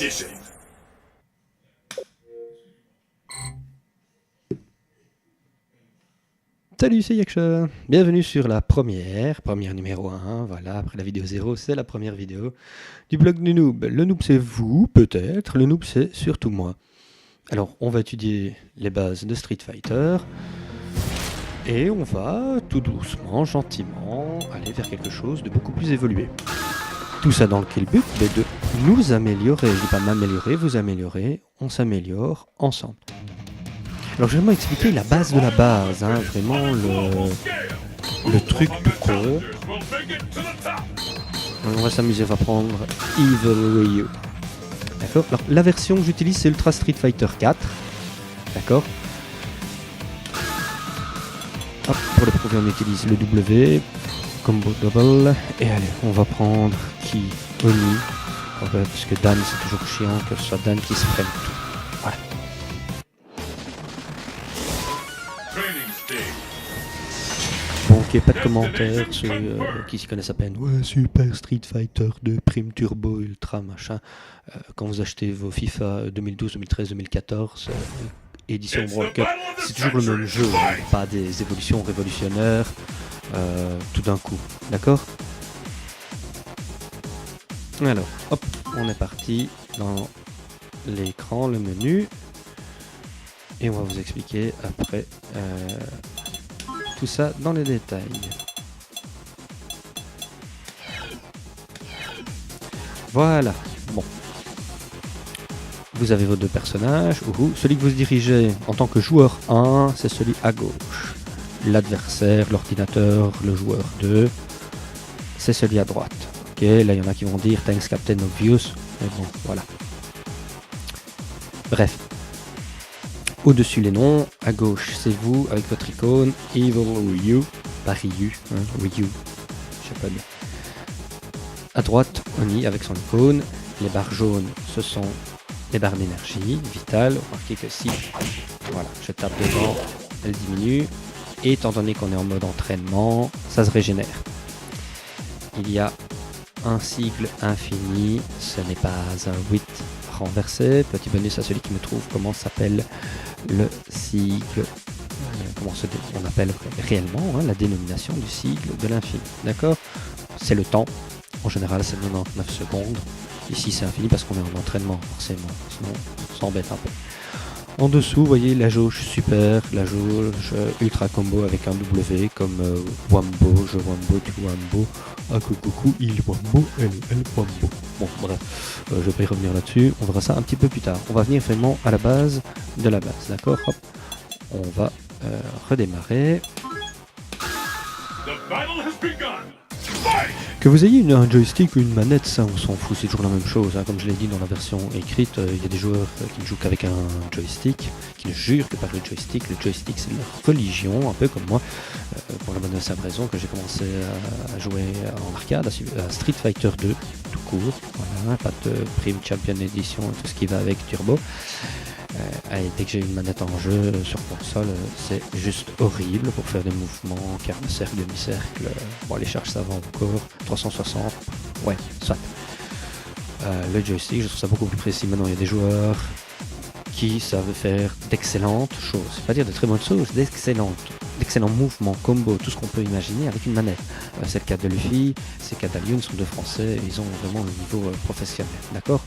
edition. Salut, c'est Yaksha. Bienvenue sur la première numéro 1. Voilà, après la vidéo 0, c'est la première vidéo du blog du noob. Le noob, c'est vous, peut-être. Le noob, c'est surtout moi. Alors, on va étudier les bases de Street Fighter. Et on va, tout doucement, gentiment, aller vers quelque chose de beaucoup plus évolué. Tout ça dans quel but? De nous améliorer. Je dis pas m'améliorer, vous améliorer. On s'améliore ensemble. Alors je vais vraiment expliquer la base de la base, hein, vraiment le truc tout con. On va s'amuser, on va prendre Evil Ryu. D'accord. Alors la version que j'utilise c'est Ultra Street Fighter 4. D'accord. Hop, pour le premier on utilise le W, combo double. Et allez, on va prendre qui? Oni. Parce que Dan c'est toujours chiant que ce soit Dan qui se prenne tout. Voilà. Bon, ok, pas de commentaires, ceux qui s'y connaissent à peine. Ouais, super Street Fighter 2, Prime Turbo, Ultra, machin. Quand vous achetez vos FIFA 2012, 2013, 2014, édition World Cup, c'est toujours le même jeu, hein, pas des évolutions révolutionnaires tout d'un coup. D'accord? Alors, hop, on est parti dans l'écran, le menu. Et on va vous expliquer après tout ça dans les détails. Voilà, bon. Vous avez vos deux personnages. Celui que vous dirigez en tant que joueur 1, c'est celui à gauche. L'adversaire, l'ordinateur, le joueur 2, c'est celui à droite. Ok, là il y en a qui vont dire Thanks Captain Obvious. Mais bon, voilà. Bref. Au-dessus les noms, à gauche c'est vous avec votre icône, Evil Ryu, pas Ryu, hein, Ryu, je sais pas bien. À droite, Oni avec son icône, les barres jaunes ce sont les barres d'énergie, vitale, remarquez que si, voilà, je tape devant, elle diminue, et étant donné qu'on est en mode entraînement, ça se régénère. Il y a un cycle infini, ce n'est pas un 8 renversé, petit bonus à celui qui me trouve comment s'appelle le cycle, comment on appelle réellement hein, la dénomination du cycle de l'infini, d'accord? C'est le temps, en général c'est 99 secondes, ici c'est infini parce qu'on est en entraînement forcément, sinon on s'embête un peu. En dessous, vous voyez la jauge super, la jauge ultra combo avec un W comme Wambo, je Wambo, tu Wambo, coucou, il Wambo, elle Wambo. Bon, bref, je vais pas y revenir là-dessus, on verra ça un petit peu plus tard. On va venir vraiment à la base de la base, d'accord? Hop, on va redémarrer. Que vous ayez un joystick ou une manette, ça on s'en fout, c'est toujours la même chose. Hein. Comme je l'ai dit dans la version écrite, il y a des joueurs qui ne jouent qu'avec un joystick, qui ne jurent que par le joystick. Le joystick c'est leur religion, un peu comme moi, pour la bonne et simple raison que j'ai commencé à jouer en arcade, à Street Fighter 2, tout court. Voilà, pas de Prime Champion Edition, tout ce qui va avec Turbo. Et dès que j'ai une manette en jeu sur console, c'est juste horrible pour faire des mouvements, quart de cercle, demi-cercle, bon les charges ça va encore, 360, ouais, soit. Le joystick, je trouve ça beaucoup plus précis. Maintenant, il y a des joueurs qui savent faire d'excellentes choses, c'est pas dire de très bonnes choses, d'excellents mouvements, combos, tout ce qu'on peut imaginer avec une manette. C'est le cas de Luffy, c'est le cas d'Alion, ils sont deux français, ils ont vraiment le niveau professionnel, d'accord?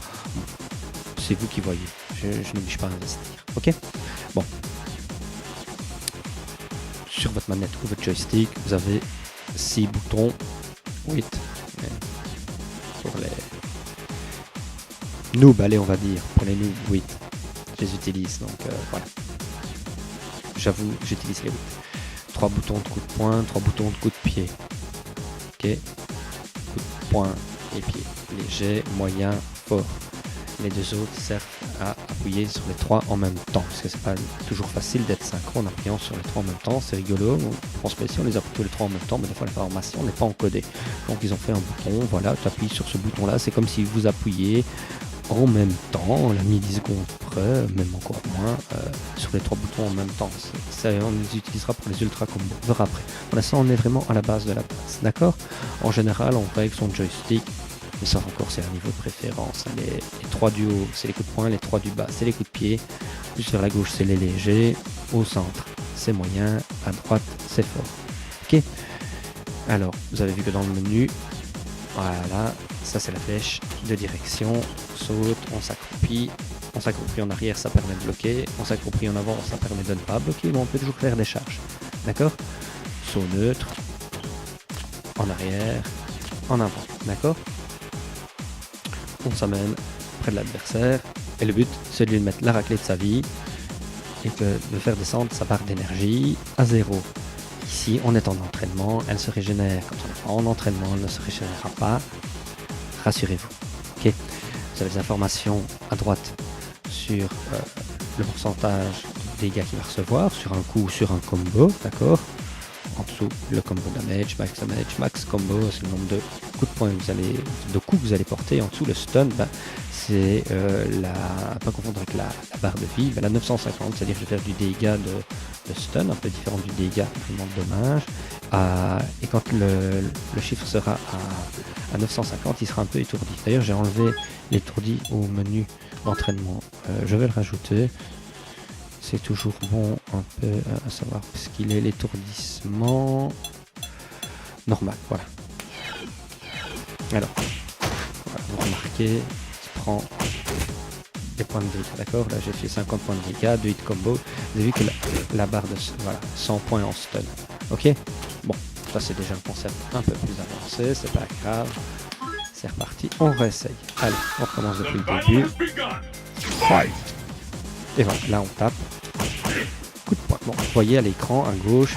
C'est vous qui voyez, je n'oblige pas à investir, ok? Bon. Sur votre manette ou votre joystick, vous avez 6 boutons, 8, pour les noobs, allez on va dire, pour les noobs, 8, je les utilise, donc voilà. J'avoue, j'utilise les 8. 3 boutons de coup de poing, 3 boutons de coup de pied, ok? Coup de poing et pied, léger, moyen, fort. Les deux autres servent à appuyer sur les 3 en même temps, parce que c'est pas toujours facile d'être synchro en appuyant sur les 3 en même temps, c'est rigolo, je pense que si on les appuie tous les 3 en même temps, mais des fois la formation n'est pas encodée. Donc ils ont fait un bouton, voilà, tu appuies sur ce bouton là, c'est comme si vous appuyez en même temps, la milliseconde près, même encore moins, sur les 3 boutons en même temps. Ça, on les utilisera pour les ultra combos, on verra après. Pour l'instant on est vraiment à la base de la base, d'accord? En général on fait avec son joystick Mais ça encore, c'est un niveau de préférence. Hein. Les 3 du haut, c'est les coups de poing, les 3 du bas, c'est les coups de pied. Plus vers la gauche, c'est les légers. Au centre, c'est moyen. À droite, c'est fort. Ok. Alors, vous avez vu que dans le menu, voilà, ça c'est la flèche de direction. On saute, on s'accroupit. On s'accroupit en arrière, ça permet de bloquer. On s'accroupit en avant, ça permet de ne pas bloquer. Mais on peut toujours faire des charges. D'accord? Saut neutre. En arrière. En avant. D'accord? On s'amène près de l'adversaire. Et le but, c'est de lui mettre la raclée de sa vie. Et de faire descendre sa barre d'énergie à 0. Ici, on est en entraînement. Elle se régénère. Quand on est en entraînement, elle ne se régénérera pas. Rassurez-vous. Ok? Vous avez des informations à droite sur le pourcentage de dégâts qu'il va recevoir, sur un coup ou sur un combo, d'accord? En dessous, le combo damage, max combo, c'est le nombre de coups de poing de coups que vous allez porter. En dessous, le stun, c'est pas confondre avec la barre de vie, la 950, c'est-à-dire que je vais faire du dégât de stun, un peu différent du dégât vraiment de dommage. Et quand le chiffre sera à 950, il sera un peu étourdi. D'ailleurs, j'ai enlevé l'étourdi au menu d'entraînement. Je vais le rajouter. C'est toujours bon un peu à savoir parce qu'il est l'étourdissement normal. Voilà. Alors, voilà, vous remarquez, il prend des points de dégâts. D'accord? Là, j'ai fait 50 points de dégâts, 2 hit combo. Vous avez vu que la barre de... Voilà, 100 points en stun. Ok? Bon, ça c'est déjà un concept un peu plus avancé, c'est pas grave. C'est reparti, on réessaye. Allez, on recommence depuis le début. Et voilà, là on tape. Coup de poing. Bon, vous voyez à l'écran, à gauche,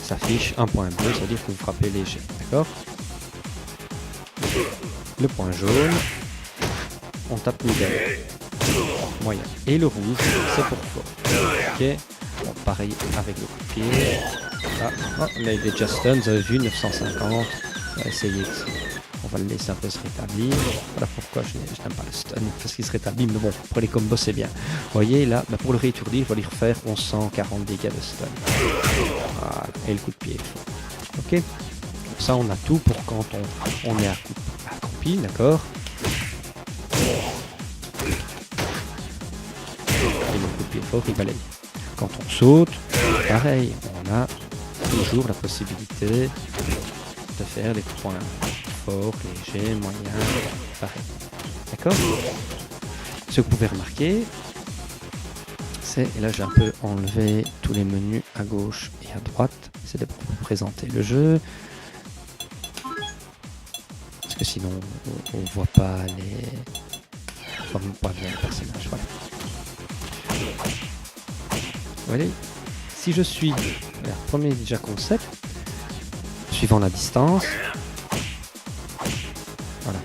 s'affiche un point bleu, c'est-à-dire que vous frappez léger. D'accord? Le point jaune, on tape middle. Moyen. Et le rouge, c'est pour fort. Ok? Bon, pareil avec le coup de pied. Ah, oh, on a des just stun, vous avez vu, 950. On va essayer. On va le laisser un peu se rétablir. Voilà pourquoi je n'aime pas le stun, parce qu'il se rétablit. Mais bon, pour les combos, c'est bien. Vous voyez, là, pour le réétourdir, il va lui refaire 1140 dégâts de stun. Voilà. Et le coup de pied. Ok? Ça, on a tout pour quand on est accroupi, d'accord? Et le coup de pied fort, il balaye. Quand on saute, pareil, on a toujours la possibilité de faire des coups de poing forts, légers, moyens, pareil. D'accord? Ce que vous pouvez remarquer, c'est, et là j'ai un peu enlevé tous les menus à gauche et à droite, c'est pour vous présenter le jeu. Parce que sinon, on ne voit pas on ne voit pas bien le personnage. Voilà. Voilà. Si je suis, premier déjà concept, suivant la distance, voilà.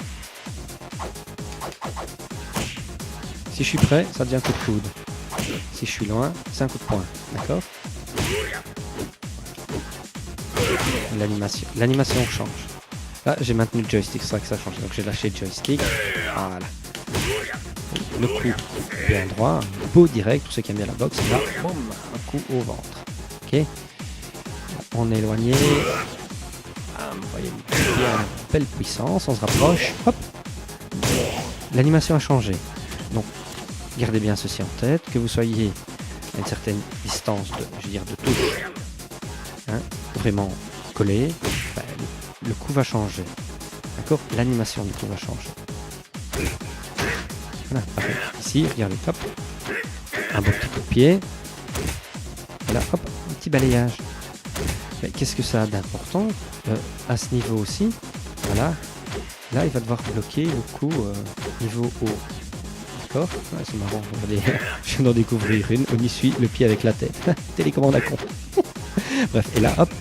Si je suis prêt, ça devient un coup de coude. Si je suis loin, c'est un coup de poing. D'accord? L'animation change. Là, j'ai maintenu le joystick, c'est vrai que ça change. Donc j'ai lâché le joystick. Voilà. Le coup bien droit, un beau direct, tous ceux qui aiment bien la boxe, là, boum, un coup au ventre. Ok? On est éloigné. Vous voyez, il y a une belle puissance, on se rapproche. Hop! L'animation a changé. Donc, gardez bien ceci en tête, que vous soyez à une certaine distance de touche, hein, vraiment collé, le coup va changer. D'accord? L'animation du coup va changer. Voilà, pareil. Ici, regardez, hop, un beau petit coup de pied. Voilà, hop, un petit balayage. Mais qu'est-ce que ça a d'important à ce niveau aussi? Voilà, là il va devoir bloquer le coup niveau haut. D'accord? Ouais, c'est marrant, regardez, je viens d'en découvrir une. On y suit le pied avec la tête. Télécommande à con. Bref, et là, hop,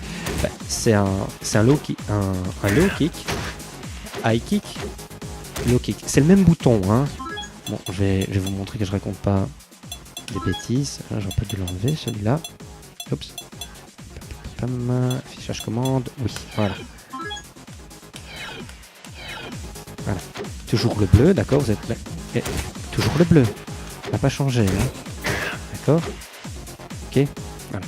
c'est un low kick, un low kick, high kick, low kick. C'est le même bouton, hein. Bon, je vais vous montrer que je raconte pas des bêtises. J'aurais pas dû l'enlever, celui-là. Oups. Affichage commande. Oui, voilà. Voilà. Toujours le bleu, d'accord? Vous êtes là. Et toujours le bleu. Ça n'a pas changé, hein. D'accord? Ok. Voilà.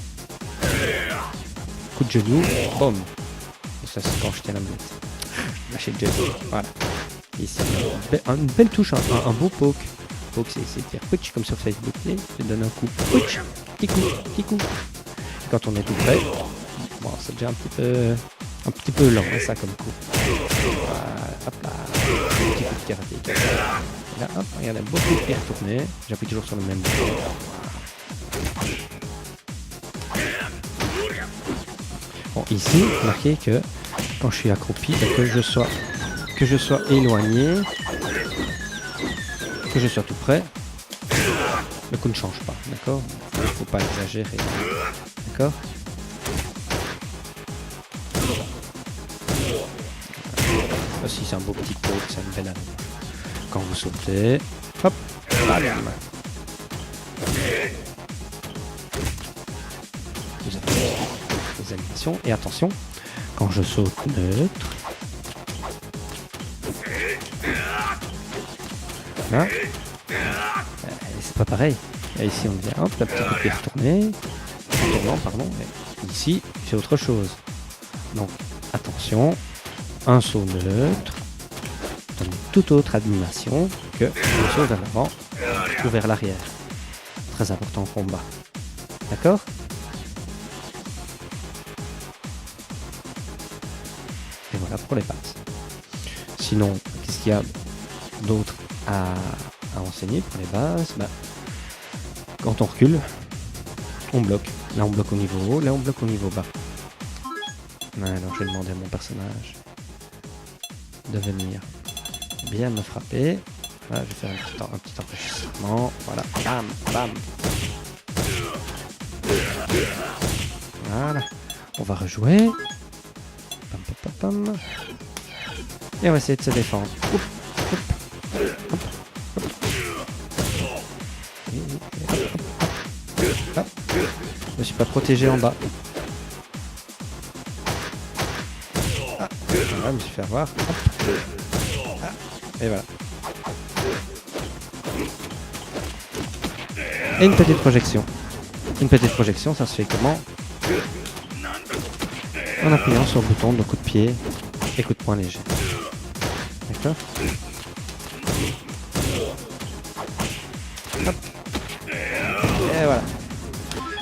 Coup de genou. Boum. Et ça, c'est quand je tiens la manette. Lâchez le genou. Voilà. Ici, une belle touche, un beau poke. Poke, c'est dire pouch comme sur Facebook. Et je donne un coup. Pouch, petit coup, petit coup. Et quand on est tout près, bon, c'est déjà un petit peu lent, hein, ça comme coup. Voilà, hop là, petit coup de karaté. Et là, hop, regardez, beaucoup de pieds retournés. J'appuie toujours sur le même bouton. Bon, ici, remarquez que quand je suis accroupi et que je sois éloigné, que je sois tout près, le coup ne change pas, d'accord? Il ne faut pas exagérer, d'accord? Aussi, c'est un beau petit pot, c'est une belle allure. Quand vous sautez, hop, bam. Vous avez les animations, et attention, quand je saute neutre, là, c'est pas pareil. Là, ici, on vient, hop, la petite coup de pied retourné, tournant, pardon, mais ici, c'est autre chose. Donc, attention, un saut neutre donne une toute autre animation que un saut vers l'avant ou vers l'arrière. Très important en combat. D'accord? Et voilà pour les bases. Sinon, qu'est-ce qu'il y a d'autre à enseigner pour les bases? Quand on recule, on bloque. Là, on bloque au niveau haut, là, on bloque au niveau bas. Alors, je vais demander à mon personnage de venir bien me frapper. Voilà, je vais faire un petit enregistrement. Voilà, bam, bam. Voilà, on va rejouer. Pam, pam, pam, pam. Et on va essayer de se défendre. Oup, oup, hop, hop. Et hop, hop. Je me suis pas protégé en bas. Ah, voilà, je me suis fait avoir. Hop. Ah, et voilà. Et une petite projection. Une petite projection, ça se fait comment? En appuyant sur le bouton de coup de pied et coup de poing léger. D'accord? Hop. Et voilà.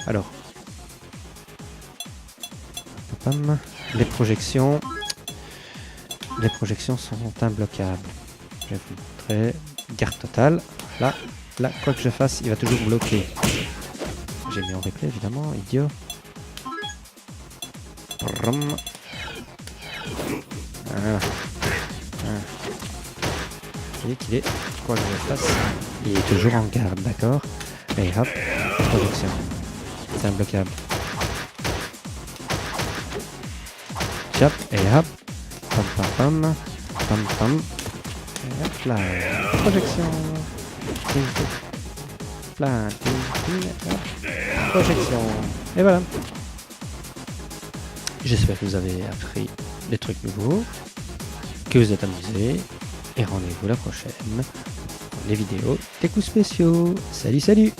Alors. Pam. Les projections sont imbloquables. Je vais vous montrer. Garde totale. Là, quoi que je fasse, il va toujours bloquer. J'ai mis en replay, évidemment, idiot. Voilà. Voilà. Vous voyez qu'il est, quoi que je fasse, il est toujours en garde, d'accord? Et hop, projection. C'est imbloquable. Tiens, et hop, pam pam pam, pam pam. Et hop là, projection. Plein, projection. Et voilà. J'espère que vous avez appris des trucs nouveaux, que vous êtes amusés, et rendez-vous la prochaine pour les vidéos des coups spéciaux. Salut, salut!